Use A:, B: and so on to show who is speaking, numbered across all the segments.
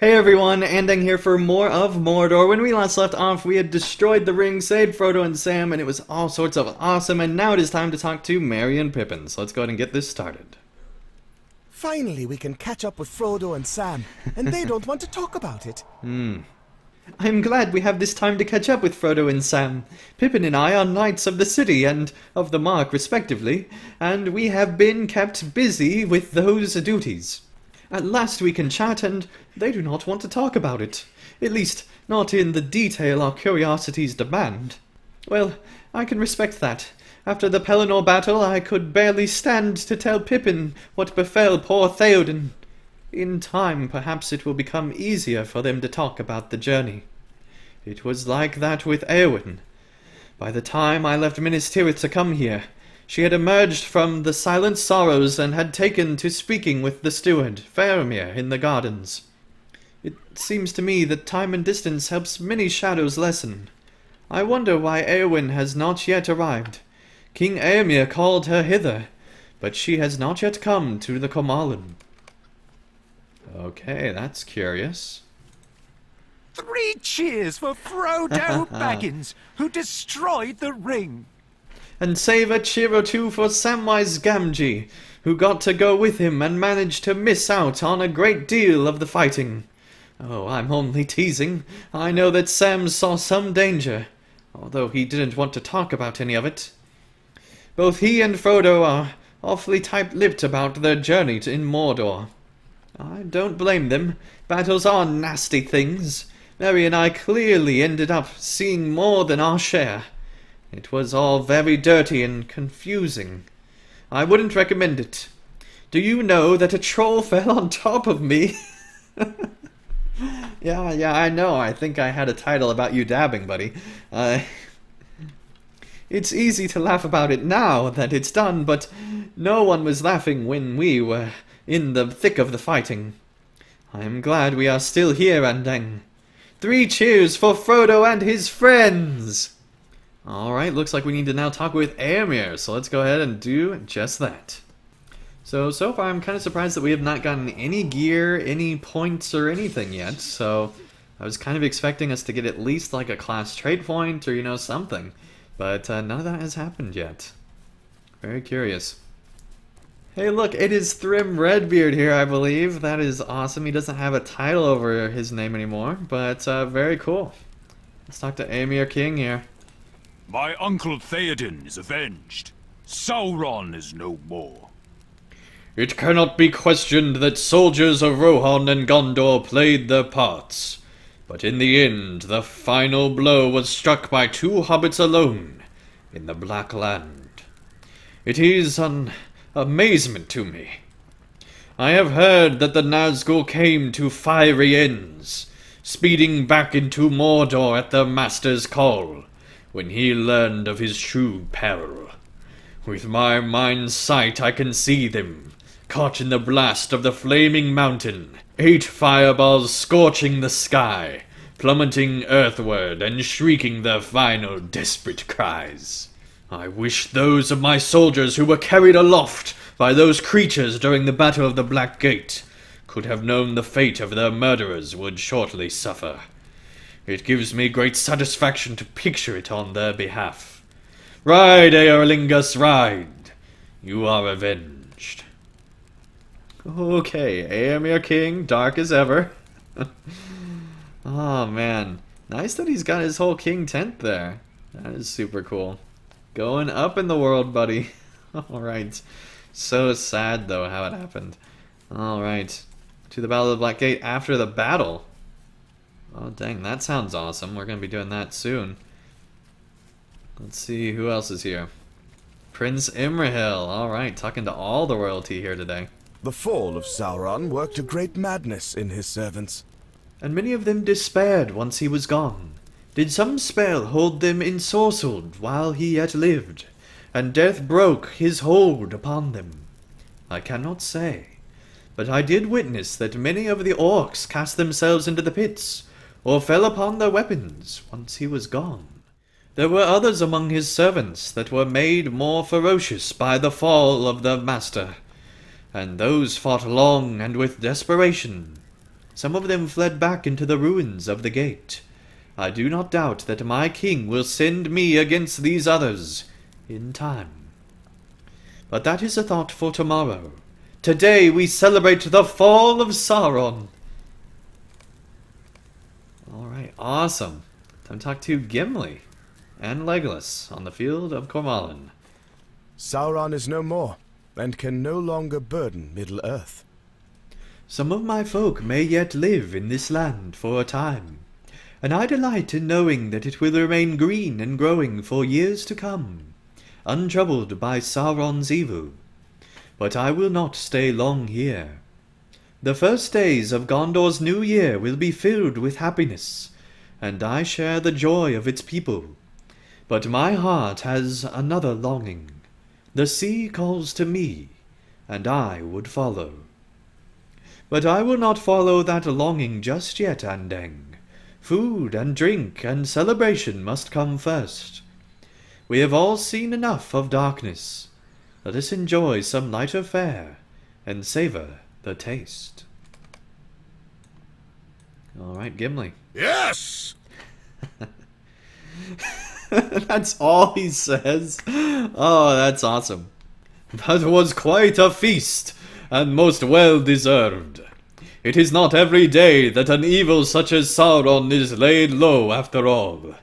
A: Hey everyone, Andang here for more of Mordor. When we last left off, we had destroyed the ring, saved Frodo and Sam, and it was all sorts of awesome, and now it is time to talk to Merry and Pippin, so let's go ahead and get this started.
B: Finally, we can catch up with Frodo and Sam, and they don't want to talk about it.
A: I'm glad we have this time to catch up with Frodo and Sam. Pippin and I are knights of the city and of the Mark, respectively, and we have been kept busy with those duties. At last we can chat, and they do not want to talk about it. At least, not in the detail our curiosities demand. Well, I can respect that. After the Pelennor battle, I could barely stand to tell Pippin what befell poor Theoden. In time, perhaps it will become easier for them to talk about the journey. It was like that with Éowyn. By the time I left Minas Tirith to come here, she had emerged from the silent sorrows and had taken to speaking with the steward, Faramir, in the gardens. It seems to me that time and distance helps many shadows lessen. I wonder why Éowyn has not yet arrived. King Éomer called her hither, but she has not yet come to the Comalin. Okay, that's curious.
C: 3 cheers for Frodo Baggins, who destroyed the ring.
A: And save a cheer or two for Samwise Gamgee, who got to go with him and managed to miss out on a great deal of the fighting. Oh, I'm only teasing. I know that Sam saw some danger, although he didn't want to talk about any of it. Both he and Frodo are awfully tight-lipped about their journey in Mordor. I don't blame them. Battles are nasty things. Merry and I clearly ended up seeing more than our share. It was all very dirty and confusing. I wouldn't recommend it. Do you know that a troll fell on top of me? Yeah, I know. I think I had a title about you dabbing, buddy. It's easy to laugh about it now that it's done, but no one was laughing when we were in the thick of the fighting. I am glad we are still here, Andang. 3 cheers for Frodo and his friends! Alright, looks like we need to now talk with Éomer, so let's go ahead and do just that. So far I'm kind of surprised that we have not gotten any gear, any points, or anything yet, so I was kind of expecting us to get at least like a class trait point, or something. But none of that has happened yet. Very curious. Hey look, it is Thrym Redbeard here, I believe. That is awesome. He doesn't have a title over his name anymore, but very cool. Let's talk to Éomer King here.
D: My uncle Theoden is avenged. Sauron is no more.
E: It cannot be questioned that soldiers of Rohan and Gondor played their parts. But in the end, the final blow was struck by 2 hobbits alone in the Black Land. It is an amazement to me. I have heard that the Nazgûl came to fiery ends, speeding back into Mordor at the Master's call, when he learned of his true peril. With my mind's sight I can see them, caught in the blast of the flaming mountain, 8 fireballs scorching the sky, plummeting earthward and shrieking their final desperate cries. I wish those of my soldiers who were carried aloft by those creatures during the Battle of the Black Gate could have known the fate of their murderers would shortly suffer. It gives me great satisfaction to picture it on their behalf. Ride, Eorlingus, ride! You are avenged.
A: Okay, Éomer King, dark as ever. Oh man, nice that he's got his whole king tent there. That is super cool. Going up in the world, buddy. Alright. So sad though how it happened. Alright. To the Battle of the Black Gate after the battle. Oh dang, that sounds awesome. We're gonna be doing that soon. Let's see who else is here. Prince Imrahil. Alright, talking to all the royalty here today.
B: The fall of Sauron worked a great madness in his servants.
A: And many of them despaired once he was gone. Did some spell hold them ensorcelled while he yet lived, and death broke his hold upon them? I cannot say, but I did witness that many of the orcs cast themselves into the pits, or fell upon their weapons once he was gone. There were others among his servants that were made more ferocious by the fall of their master, and those fought long and with desperation. Some of them fled back into the ruins of the gate. I do not doubt that my king will send me against these others in time. But that is a thought for tomorrow. Today we celebrate the fall of Sauron. Alright, awesome. Time to talk to Gimli and Legolas on the field of Cormallen.
B: Sauron is no more, and can no longer burden Middle-earth.
A: Some of my folk may yet live in this land for a time, and I delight in knowing that it will remain green and growing for years to come, untroubled by Sauron's evil. But I will not stay long here. The first days of Gondor's new year will be filled with happiness, and I share the joy of its people. But my heart has another longing. The sea calls to me, and I would follow. But I will not follow that longing just yet, Andang. Food and drink and celebration must come first. We have all seen enough of darkness. Let us enjoy some lighter fare, and savour the taste. Alright, Gimli.
F: Yes!
A: That's all he says. Oh, that's awesome. That was quite a feast, and most well deserved. It is not every day that an evil such as Sauron is laid low after all.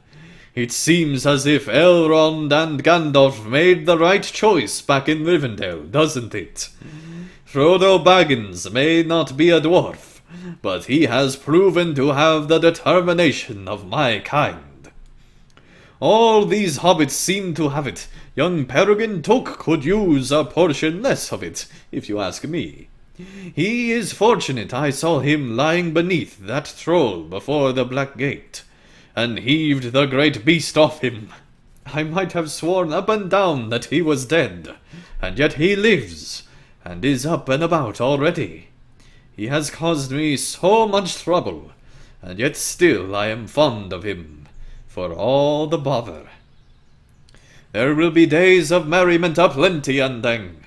A: It seems as if Elrond and Gandalf made the right choice back in Rivendell, doesn't it? Frodo Baggins may not be a dwarf, but he has proven to have the determination of my kind. All these hobbits seem to have it. Young Peregrine Took could use a portion less of it, if you ask me. He is fortunate I saw him lying beneath that troll before the Black Gate, and heaved the great beast off him. I might have sworn up and down that he was dead, and yet he lives, and is up and about already. He has caused me so much trouble, and yet still I am fond of him, for all the bother. There will be days of merriment aplenty, Andang,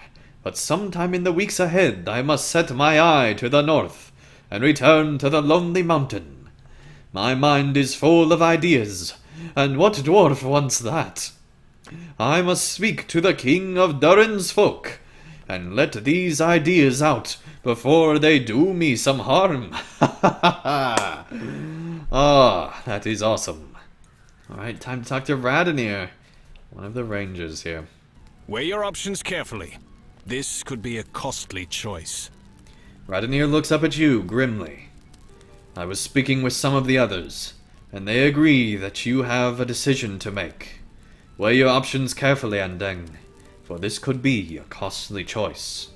A: but sometime in the weeks ahead I must set my eye to the north, and return to the Lonely Mountain. My mind is full of ideas, and what dwarf wants that? I must speak to the king of Durin's folk, and let these ideas out before they do me some harm. Ah, that is awesome. Alright, time to talk to Radonir, one of the rangers here.
F: Weigh your options carefully. This could be a costly choice.
A: Radonir looks up at you grimly. I was speaking with some of the others, and they agree that you have a decision to make. Weigh your options carefully, Andang, for this could be a costly choice.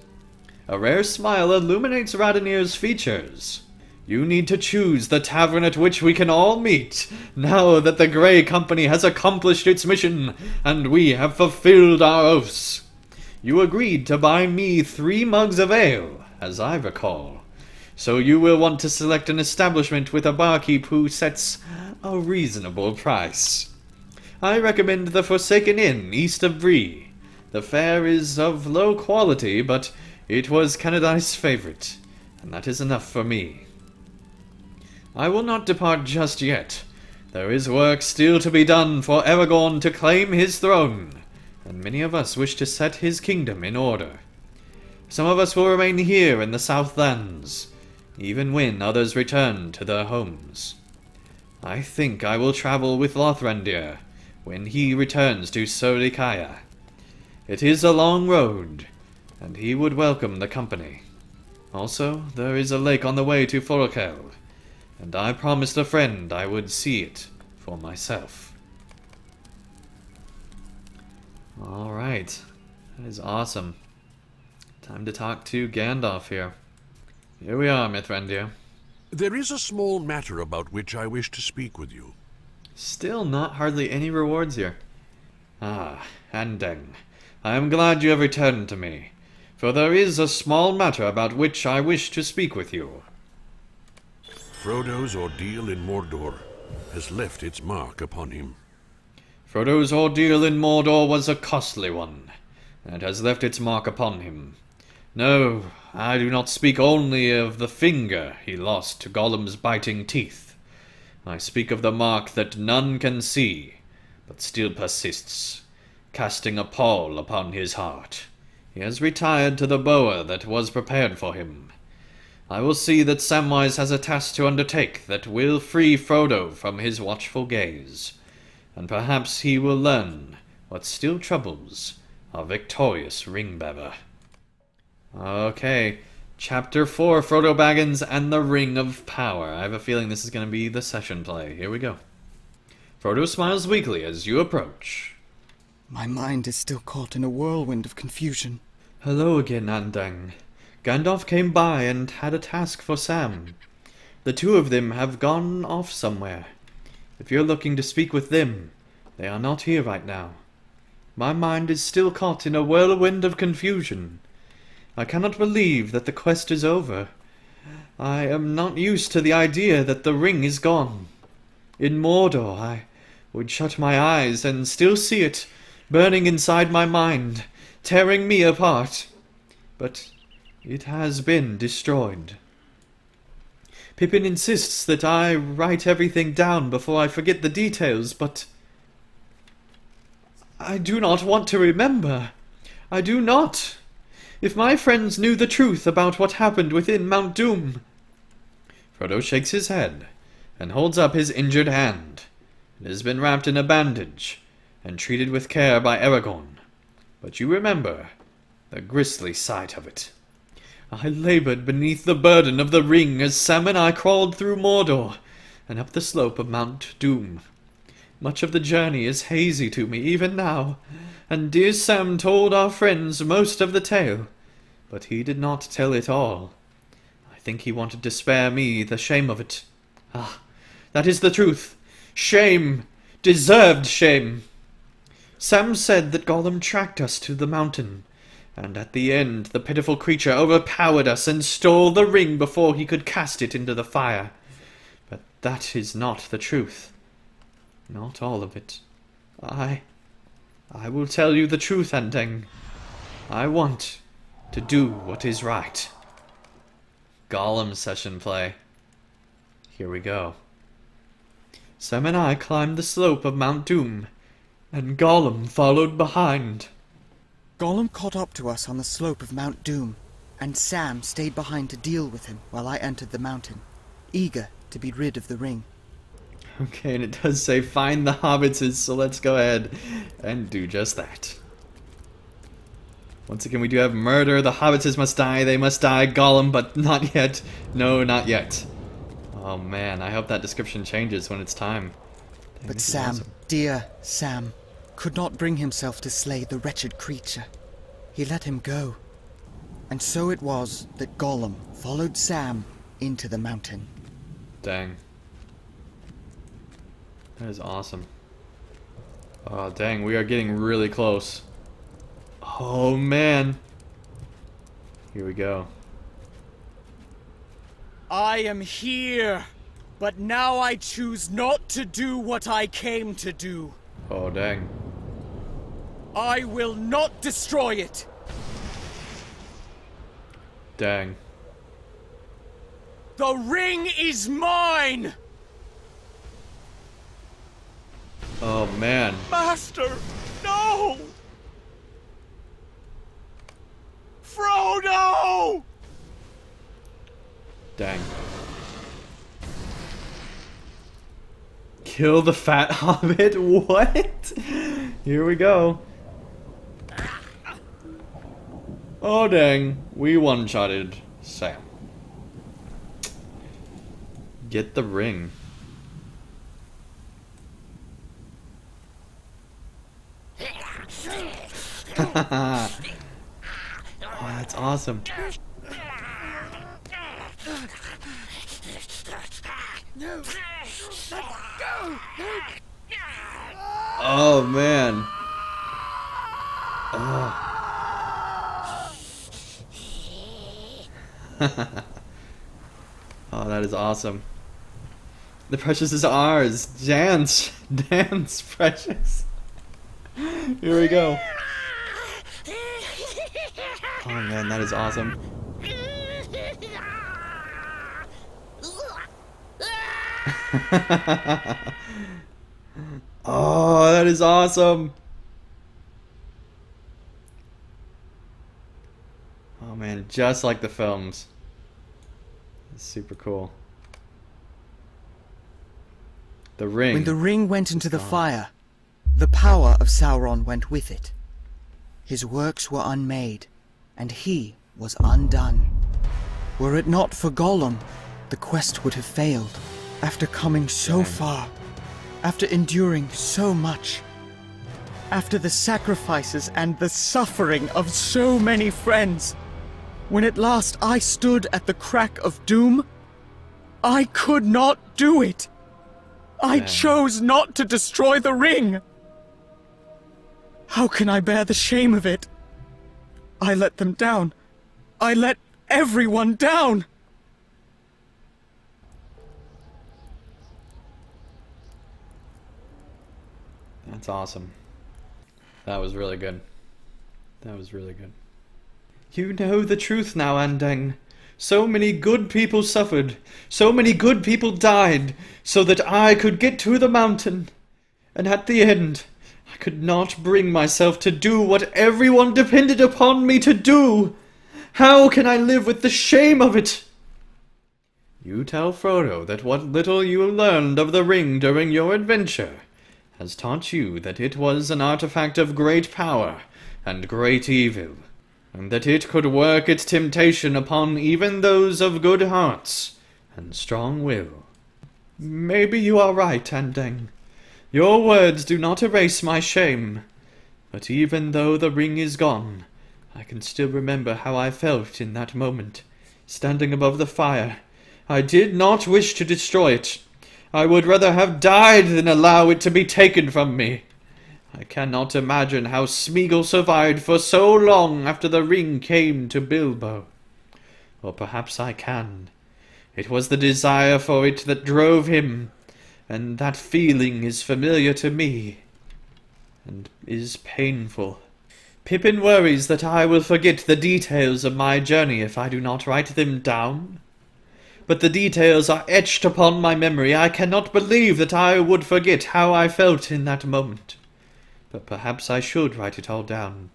A: A rare smile illuminates Radonir's features. You need to choose the tavern at which we can all meet, now that the Grey Company has accomplished its mission, and we have fulfilled our oaths. You agreed to buy me 3 mugs of ale, as I recall. So you will want to select an establishment with a barkeep who sets a reasonable price. I recommend the Forsaken Inn, east of Bree. The fare is of low quality, but it was Kenedice's favorite, and that is enough for me. I will not depart just yet. There is work still to be done for Aragorn to claim his throne, and many of us wish to set his kingdom in order. Some of us will remain here in the Southlands, even when others return to their homes. I think I will travel with Lothrandir when he returns to Surikaya. It is a long road, and he would welcome the company. Also, there is a lake on the way to Forokel, and I promised a friend I would see it for myself. Alright, that is awesome. Time to talk to Gandalf here. Here we are, Mithrandir.
G: There is a small matter about which I wish to speak with you.
A: Still not hardly any rewards here. Ah, Andang, I am glad you have returned to me, for there is a small matter about which I wish to speak with you.
G: Frodo's ordeal in Mordor has left its mark upon him.
A: Frodo's ordeal in Mordor was a costly one, and has left its mark upon him.
E: No, I do not speak only of the finger he lost to Gollum's biting teeth. I speak of the mark that none can see, but still persists, casting a pall upon his heart. He has retired to the bower that was prepared for him. I will see that Samwise has a task to undertake that will free Frodo from his watchful gaze, and perhaps he will learn what still troubles our victorious ring-bearer. Okay, Chapter 4, Frodo Baggins and the Ring of Power. I have a feeling this is going to be the session play. Here we go. Frodo smiles weakly as you approach.
H: My mind is still caught in a whirlwind of confusion.
A: Hello again, Andang. Gandalf came by and had a task for Sam. The two of them have gone off somewhere. If you're looking to speak with them, they are not here right now. My mind is still caught in a whirlwind of confusion. I cannot believe that the quest is over. I am not used to the idea that the ring is gone. In Mordor, I would shut my eyes and still see it, burning inside my mind, tearing me apart. But it has been destroyed. Pippin insists that I write everything down before I forget the details, but I do not want to remember. I do not. If my friends knew the truth about what happened within Mount Doom...
E: Frodo shakes his head and holds up his injured hand. It has been wrapped in a bandage and treated with care by Aragorn. But you remember the grisly sight of it.
A: I labored beneath the burden of the ring as Sam and I crawled through Mordor and up the slope of Mount Doom. Much of the journey is hazy to me even now, and dear Sam told our friends most of the tale, but he did not tell it all. I think he wanted to spare me the shame of it. Ah, that is the truth. Shame. Deserved shame. Sam said that Gollum tracked us to the mountain, and at the end the pitiful creature overpowered us and stole the ring before he could cast it into the fire. But that is not the truth. Not all of it. I will tell you the truth, Andang. I want to do what is right.
E: Gollum session play. Here we go.
A: Sam and I climbed the slope of Mount Doom, and Gollum followed behind.
H: Gollum caught up to us on the slope of Mount Doom, and Sam stayed behind to deal with him while I entered the mountain, eager to be rid of the ring.
A: Okay, and it does say find the hobbitses, so let's go ahead and do just that. Once again, we do have murder. The hobbitses must die. They must die. Gollum, but not yet. No, not yet. Oh man, I hope that description changes when it's time. Dang,
H: But
A: this is
H: Sam,
A: awesome.
H: dear Sam, could not bring himself to slay the wretched creature. He let him go. And so it was that Gollum followed Sam into the mountain.
E: Dang. That is awesome. Oh, dang, we are getting really close.
A: Oh man.
E: Here we go.
I: I am here, but now I choose not to do what I came to do.
E: Oh, dang.
I: I will not destroy it.
E: Dang.
I: The ring is mine!
E: Oh, man.
I: Master, no! Frodo!
E: Dang.
A: Kill the fat hobbit? What? Here we go.
E: Oh, dang. We one-shotted Sam.
A: Get the ring. Oh, that's awesome.
I: No! Let go!
A: Oh man. Oh. Oh, that is awesome. The precious is ours. Dance. Dance, precious. Here we go. Oh man, that is awesome. Oh, that is awesome. Oh man, just like the films. It's super cool. The ring.
H: When the ring went into the fire, the power of Sauron went with it. His works were unmade, and he was undone. Were it not for Gollum, the quest would have failed. After coming so far, after enduring so much, after the sacrifices and the suffering of so many friends, when at last I stood at the crack of doom, I could not do it. I chose not to destroy the ring. How can I bear the shame of it? I let them down. I let everyone down.
A: That's awesome. That was really good. That was really good. You know the truth now, Andang. So many good people suffered. So many good people died, so that I could get to the mountain. And at the end, I could not bring myself to do what everyone depended upon me to do. How can I live with the shame of it? You tell Frodo that what little you learned of the ring during your adventure has taught you that it was an artifact of great power and great evil, and that it could work its temptation upon even those of good hearts and strong will. Maybe you are right, Andang. Your words do not erase my shame, but even though the ring is gone, I can still remember how I felt in that moment, standing above the fire. I did not wish to destroy it. I would rather have died than allow it to be taken from me. I cannot imagine how Smeagol survived for so long after the ring came to Bilbo. Or perhaps I can. It was the desire for it that drove him, and that feeling is familiar to me, and is painful. Pippin worries that I will forget the details of my journey if I do not write them down. But the details are etched upon my memory. I cannot believe that I would forget how I felt in that moment. But perhaps I should write it all down.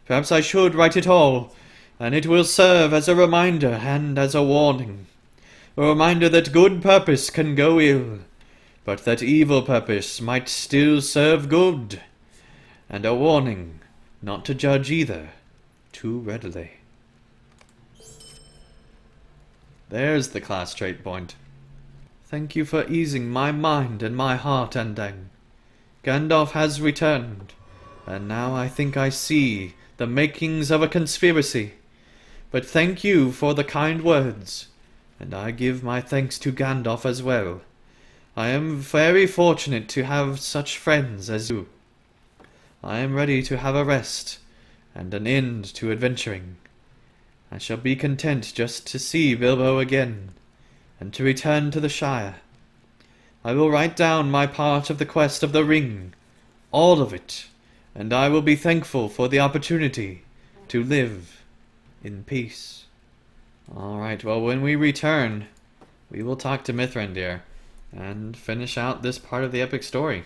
A: Perhaps I should write it all, and it will serve as a reminder and as a warning. A reminder that good purpose can go ill, but that evil purpose might still serve good. And a warning not to judge either too readily. There's the class trait point. Thank you for easing my mind and my heart, Andang. Gandalf has returned, and now I think I see the makings of a conspiracy. But thank you for the kind words, and I give my thanks to Gandalf as well. I am very fortunate to have such friends as you. I am ready to have a rest, and an end to adventuring. I shall be content just to see Bilbo again, and to return to the Shire. I will write down my part of the quest of the ring, all of it, and I will be thankful for the opportunity to live in peace. Alright, well, when we return, we will talk to Mithrandir and finish out this part of the epic story.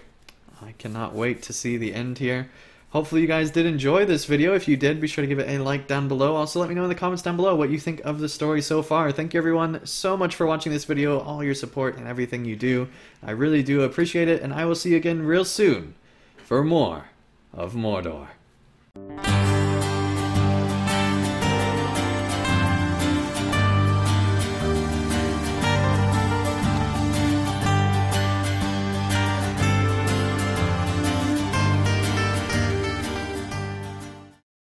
A: I cannot wait to see the end here. Hopefully you guys did enjoy this video. If you did, be sure to give it a like down below. Also, let me know in the comments down below what you think of the story so far. Thank you everyone so much for watching this video, all your support and everything you do. I really do appreciate it, and I will see you again real soon for more of Mordor.